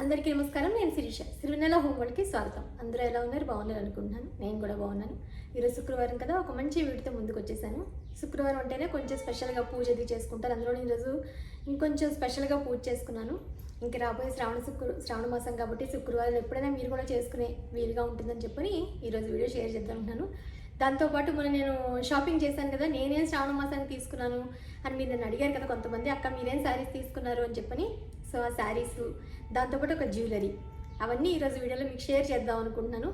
అందరికీ నమస్కారం. నేను శిరీష. సిరివెన్నెల హోమ్ వరల్డ్‌కి స్వాగతం. అందరూ ఎలా ఉన్నారు? బాగున్నారు అనుకుంటున్నాను. నేను కూడా బాగున్నాను. ఈరోజు శుక్రవారం కదా, ఒక మంచి వీడియోతో ముందుకొచ్చేసాను. శుక్రవారం అంటేనే కొంచెం స్పెషల్‌గా పూజ అది చేసుకుంటారు. అందులోని ఈరోజు ఇంకొంచెం స్పెషల్‌గా పూజ చేసుకున్నాను. ఇంక రాబోయే శ్రావణ మాసం కాబట్టి శుక్రవారం ఎప్పుడైనా మీరు కూడా చేసుకునే వీలుగా ఉంటుందని చెప్పని ఈరోజు వీడియో షేర్ చేద్దాం అనుకుంటున్నాను. దాంతోపాటు మొన్న నేను షాపింగ్ చేశాను కదా, నేనేం శ్రావణ మాసానికి తీసుకున్నాను అని మీరు నన్ను అడిగారు కదా కొంతమంది, అక్క మీరేం శారీస్ తీసుకున్నారు అని చెప్పని. సో ఆ శారీసు, దాంతోపాటు ఒక జ్యువెలరీ, అవన్నీ ఈరోజు వీడియోలో మీకు షేర్ చేద్దాం అనుకుంటున్నాను.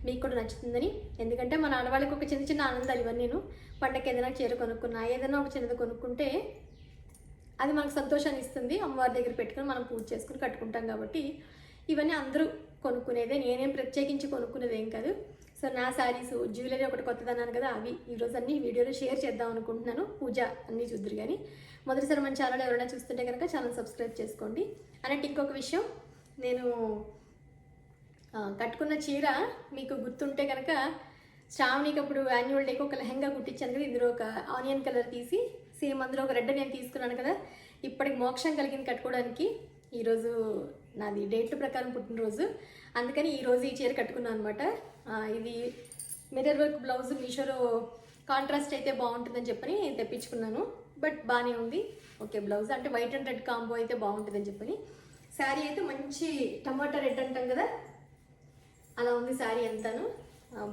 మీకు కూడా నచ్చుతుందని. ఎందుకంటే మన ఆడవాళ్ళకి ఒక చిన్న చిన్న ఆనందాలు ఇవన్నీ. నేను పండగకి ఏదైనా చీర కొనుక్కున్నా, ఏదైనా ఒక చిన్నది కొనుక్కుంటే అది మనకు సంతోషాన్ని ఇస్తుంది. అమ్మవారి దగ్గర పెట్టుకొని మనం పూజ చేసుకుని కట్టుకుంటాం కాబట్టి ఇవన్నీ అందరూ కొనుక్కునేదే, నేనేం ప్రత్యేకించి కొనుక్కునేది ఏం కాదు. సో నా శారీసు, జ్యువెలరీ ఒకటి కొత్తదన్నాను కదా, అవి ఈరోజు అన్ని వీడియోలో షేర్ చేద్దాం అనుకుంటున్నాను. పూజ అన్నీ చూద్దరు కానీ మొదటిసారి మన ఛానల్ ఎవరైనా చూస్తుంటే కనుక ఛానల్ సబ్స్క్రైబ్ చేసుకోండి. అన్నట్టు ఇంకొక విషయం, నేను కట్టుకున్న చీర మీకు గుర్తుంటే కనుక శ్రావణికి అప్పుడు యాన్యువల్ డేకి ఒక లెహంగా కుట్టించాను కదా, ఇందులో ఒక ఆనియన్ కలర్ తీసి సేమ్ అందులో ఒక రెడ్ నేను తీసుకున్నాను కదా. ఇప్పటికి మోక్షం కలిగింది కట్టుకోవడానికి. ఈరోజు నాది డేట్ ప్రకారం పుట్టినరోజు, అందుకని ఈరోజు ఈ చీర కట్టుకున్నాను అనమాట. ఇది మిర్రర్ వర్క్ బ్లౌజ్ మీషోలో కాంట్రాస్ట్ అయితే బాగుంటుందని చెప్పని తెప్పించుకున్నాను. బట్ బాగానే ఉంది. ఓకే, బ్లౌజ్ అంటే వైట్ అండ్ రెడ్ కాంబో అయితే బాగుంటుందని చెప్పని. శారీ అయితే మంచి టమాటా రెడ్ అంటాం కదా, అలా ఉంది శారీ అంతాను.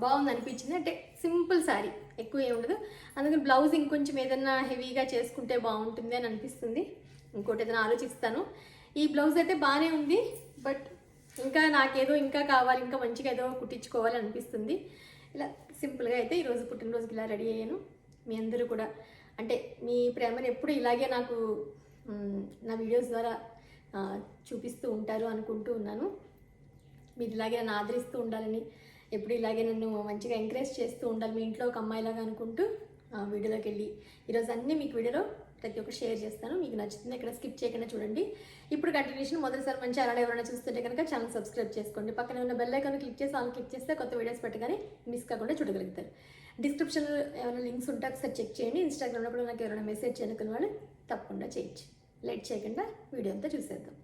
బాగుంది అనిపించింది. అంటే సింపుల్ శారీ, ఎక్కువ ఏమి ఉండదు. అందుకని బ్లౌజ్ ఇంకొంచెం ఏదైనా హెవీగా చేసుకుంటే బాగుంటుంది అని అనిపిస్తుంది. ఇంకోటి ఏదైనా ఆలోచిస్తాను. ఈ బ్లౌజ్ అయితే బాగానే ఉంది, బట్ ఇంకా నాకేదో ఇంకా కావాలి, ఇంకా మంచిగా ఏదో కుట్టించుకోవాలి అనిపిస్తుంది. ఇలా సింపుల్గా అయితే ఈరోజు పుట్టినరోజుకి ఇలా రెడీ అయ్యాను. మీ అందరూ కూడా అంటే మీ ప్రేమను ఎప్పుడు ఇలాగే నాకు నా వీడియోస్ ద్వారా చూపిస్తూ ఉంటారు అనుకుంటూ ఉన్నాను. మీరు ఇలాగే నన్ను ఆదరిస్తూ ఉండాలని, ఎప్పుడు ఇలాగే నన్ను మంచిగా ఎంకరేజ్ చేస్తూ ఉండాలి మీ ఇంట్లో ఒక అమ్మాయిలాగా అనుకుంటూ వీడియోలోకి వెళ్ళి ఈరోజు అన్నీ మీకు వీడియోలో ప్రతి ఒక్కటి షేర్ చేస్తాను. మీకు నచ్చుతుంది, ఇక్కడ స్కిప్ చేయకుండా చూడండి. ఇప్పుడు కంటిన్యూషన్. మొదటిసారి మంచి ఛానల్ ఎవరైనా చూస్తుంటే కనుక ఛానల్ సబ్స్క్రైబ్ చేసుకోండి. పక్కన ఉన్న బెల్ ఐకాన్ క్లిక్ చేసి ఆన్ క్లిక్ చేస్తే కొత్త వీడియోస్ పెట్టగానే మిస్ కాకుండా చూడగలుగుతారు. డిస్క్రిప్షన్లో ఏమైనా లింక్స్ ఉంటే ఒకసారి చెక్ చేయండి. ఇన్స్టాగ్రామ్లో కూడా నాకు ఎవరైనా మెసేజ్ చేయనుకున్న వాళ్ళు తప్పకుండా చేయొచ్చు. లేట్ చేయకుండా వీడియో అంతా చూసేద్దాం.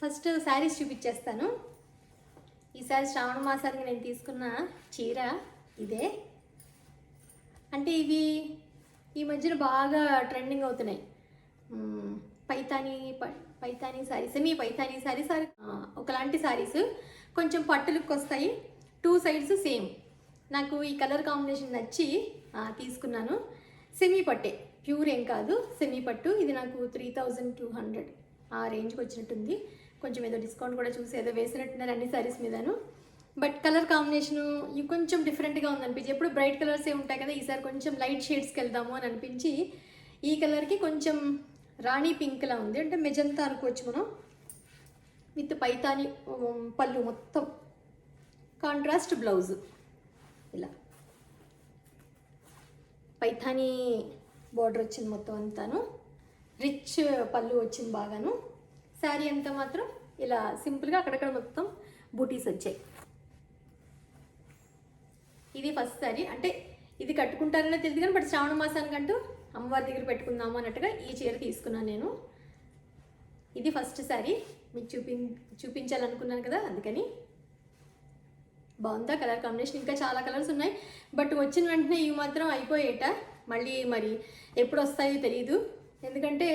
ఫస్ట్ శారీస్ చూపించేస్తాను. ఈసారి శ్రావణ మాసానికి నేను తీసుకున్న చీర ఇదే. అంటే ఇవి ఈ మధ్యన బాగా ట్రెండింగ్ అవుతున్నాయి. పైతానీ శారీ, సెమీ పైతానీ శారీస్, ఒకలాంటి శారీస్ కొంచెం పట్టులకు వస్తాయి. 2 సైడ్స్ సేమ్. నాకు ఈ కలర్ కాంబినేషన్ నచ్చి తీసుకున్నాను. సెమీ పట్టే, ప్యూర్ ఏం కాదు, సెమీ పట్టు. ఇది నాకు 3200 ఆ రేంజ్కి వచ్చినట్టుంది. కొంచెం ఏదో డిస్కౌంట్ కూడా చూసి ఏదో వేసినట్టున్నారు అన్ని శారీస్ మీదను. బట్ కలర్ కాంబినేషను ఇవి కొంచెం డిఫరెంట్గా ఉందనిపించి, ఎప్పుడు బ్రైట్ కలర్సే ఉంటాయి కదా, ఈసారి కొంచెం లైట్ షేడ్స్కి వెళ్దాము అని అనిపించి ఈ కలర్కి కొంచెం రాణి పింక్లా ఉంది. అంటే మెజంతా అనుకోవచ్చు మనం. విత్ పైతాని పళ్ళు, మొత్తం కాంట్రాస్ట్ బ్లౌజు. ఇలా పైతాని బార్డర్ వచ్చింది మొత్తం అంతాను. రిచ్ పళ్ళు వచ్చింది బాగాను. శారీ అంతా మాత్రం ఇలా సింపుల్గా అక్కడక్కడ మొత్తం బూటీస్ వచ్చాయి. ఇది ఫస్ట్ శారీ. అంటే ఇది కట్టుకుంటారనే తెలియదు కానీ బట్ శ్రావణ మాసానికంటూ అమ్మవారి దగ్గర పెట్టుకుందాము అన్నట్టుగా ఈ చీర తీసుకున్నాను నేను. ఇది ఫస్ట్ శారీ మీకు చూపించాలనుకున్నాను కదా, అందుకని. బాగుందా కలర్ కాంబినేషన్? ఇంకా చాలా కలర్స్ ఉన్నాయి బట్ వచ్చిన వెంటనే ఇవి మాత్రం అయిపోయేట. మళ్ళీ మరి ఎప్పుడు వస్తాయో తెలియదు, ఎందుకంటే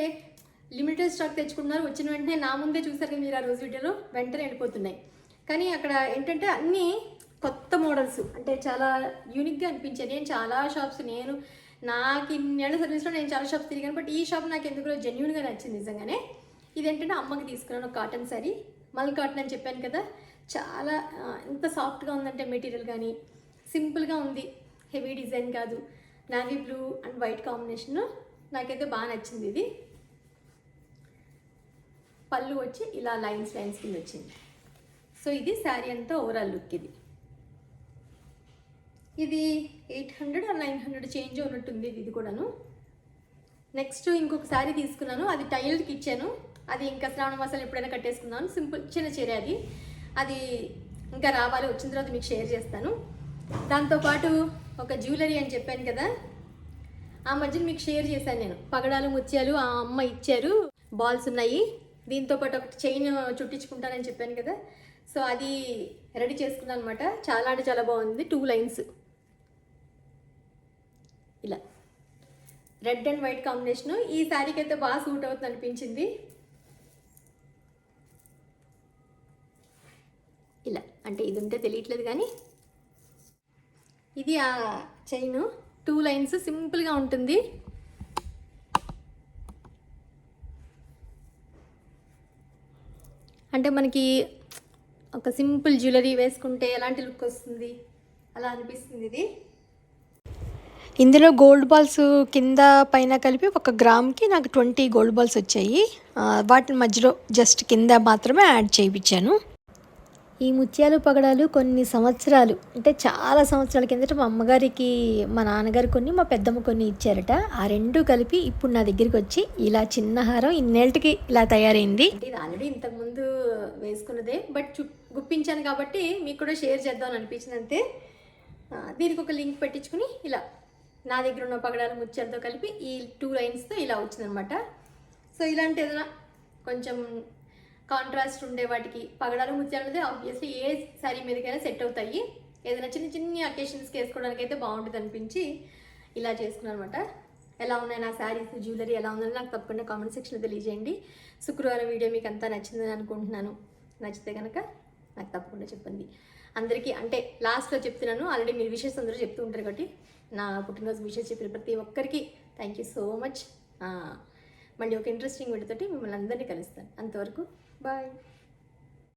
లిమిటెడ్ స్టాక్ తెచ్చుకున్నారు. వచ్చిన వెంటనే నా ముందే చూసారు కదా మీరు ఆ రోజు వీడియోలో, వెంటనే వెళ్ళిపోతున్నాయి. కానీ అక్కడ ఏంటంటే అన్నీ కొత్త మోడల్స్, అంటే చాలా యూనిక్గా అనిపించాయి. నేను చాలా షాప్స్, నాకు ఇన్నేళ్ళ సర్వీస్లో నేను చాలా షాప్స్ తిరిగాను బట్ ఈ షాప్ నాకు ఎందుకు జెన్యూన్గా నచ్చింది నిజంగానే. ఇదేంటంటే అమ్మకి తీసుకున్నాను కాటన్ శారీ, మల్ కాటన్ అని చెప్పాను కదా. చాలా ఎంత సాఫ్ట్గా ఉందంటే మెటీరియల్ కానీ, సింపుల్గా ఉంది, హెవీ డిజైన్ కాదు. Navy blue and white combination నాకైతే బాగా నచ్చింది. ఇది పళ్ళు వచ్చి ఇలా లైన్స్ కింద వచ్చింది. సో ఇది శారీ అంతా ఓవరాల్ లుక్. ఇది 800 or 900 చేంజ్ ఉన్నట్టుంది ఇది కూడాను. నెక్స్ట్ ఇంకొక శారీ తీసుకున్నాను, అది టైలర్కి ఇచ్చాను. అది ఇంకా శ్రావణ మాసాలు ఎప్పుడైనా కట్టేసుకున్నాను. సింపుల్ చిన్న చీర అది ఇంకా రావాలి, వచ్చిన తర్వాత మీకు షేర్ చేస్తాను. దాంతోపాటు ఒక జ్యువెలరీ అని చెప్పాను కదా, ఆ మధ్యన మీకు షేర్ చేశాను నేను. పగడాలు ముత్యాలు ఆ అమ్మ ఇచ్చారు, బాల్స్ ఉన్నాయి. దీంతోపాటు ఒక చైన్ చుట్టించుకుంటానని చెప్పాను కదా, సో అది రెడీ చేసుకున్నాను అనమాట. చాలా అంటే చాలా బాగుంది. 2 లైన్స్ ఇలా రెడ్ అండ్ వైట్ కాంబినేషను ఈ శారీకి అయితే బాగా సూట్ అవుతుంది అనిపించింది. ఇలా అంటే ఇది ఉంటే తెలియట్లేదు కానీ ఇది ఆ చైన్ 2 లైన్స్ సింపుల్గా ఉంటుంది. అంటే మనకి ఒక సింపుల్ జ్యువెలరీ వేసుకుంటే ఎలాంటి లుక్ వస్తుంది అలా అనిపిస్తుంది ఇది. ఇందులో గోల్డ్ బాల్స్ కింద పైన కలిపి 1 గ్రామ్కి నాకు 20 గోల్డ్ బాల్స్ వచ్చాయి. వాటి మధ్యలో జస్ట్ కింద మాత్రమే యాడ్ చేయించాను. ఈ ముత్యాలు పగడాలు కొన్ని సంవత్సరాలు, అంటే చాలా సంవత్సరాల కిందట మా అమ్మగారికి మా నాన్నగారు కొన్ని, మా పెద్దమ్మ కొన్ని ఇచ్చారట. ఆ 2 కలిపి ఇప్పుడు నా దగ్గరికి వచ్చి ఇలా చిన్న హారం ఇన్నేళ్ళకి ఇలా తయారైంది. ఇది ఆల్రెడీ ఇంతకుముందు వేసుకున్నదే బట్ గుప్పించాను కాబట్టి మీకు కూడా షేర్ చేద్దామని అనిపించింది అంతే. దీనికి ఒక లింక్ పెట్టించుకుని ఇలా నా దగ్గర ఉన్న పగడాలు ముత్యాలతో కలిపి ఈ 2 లైన్స్తో ఇలా వచ్చిందనమాట. సో ఇలాంటి ఏదైనా కొంచెం కాంట్రాస్ట్ ఉండే వాటికి పగడాలు ముత్యాలు అనేది ఆబ్వియస్లీ ఏ శారీ మీదకైనా సెట్ అవుతాయి. ఏదైనా చిన్న చిన్న అకేషన్స్కి వేసుకోవడానికి అయితే బాగుంటుంది అనిపించి ఇలా చేసుకున్నాను అనమాట. ఎలా ఉన్నాయి నా శారీస్, జ్యువెలరీ ఎలా ఉందని నాకు తప్పకుండా కామెంట్ సెక్షన్లో తెలియజేయండి. శుక్రవారం వీడియో మీకు అంతా నచ్చిందని అనుకుంటున్నాను. నచ్చితే కనుక నాకు తప్పకుండా చెప్పండి. అందరికీ అంటే లాస్ట్లో చెప్తున్నాను, ఆల్రెడీ మీరు విషెస్ అందరూ చెప్తూ ఉంటారు కాబట్టి నా పుట్టినరోజు విషెస్ చెప్పిన ప్రతి ఒక్కరికి థ్యాంక్ యూ సో మచ్. మళ్ళీ ఒక ఇంట్రెస్టింగ్ వీడియోతోటి మిమ్మల్ని అందరినీ కలుస్తాను. అంతవరకు బాయ్.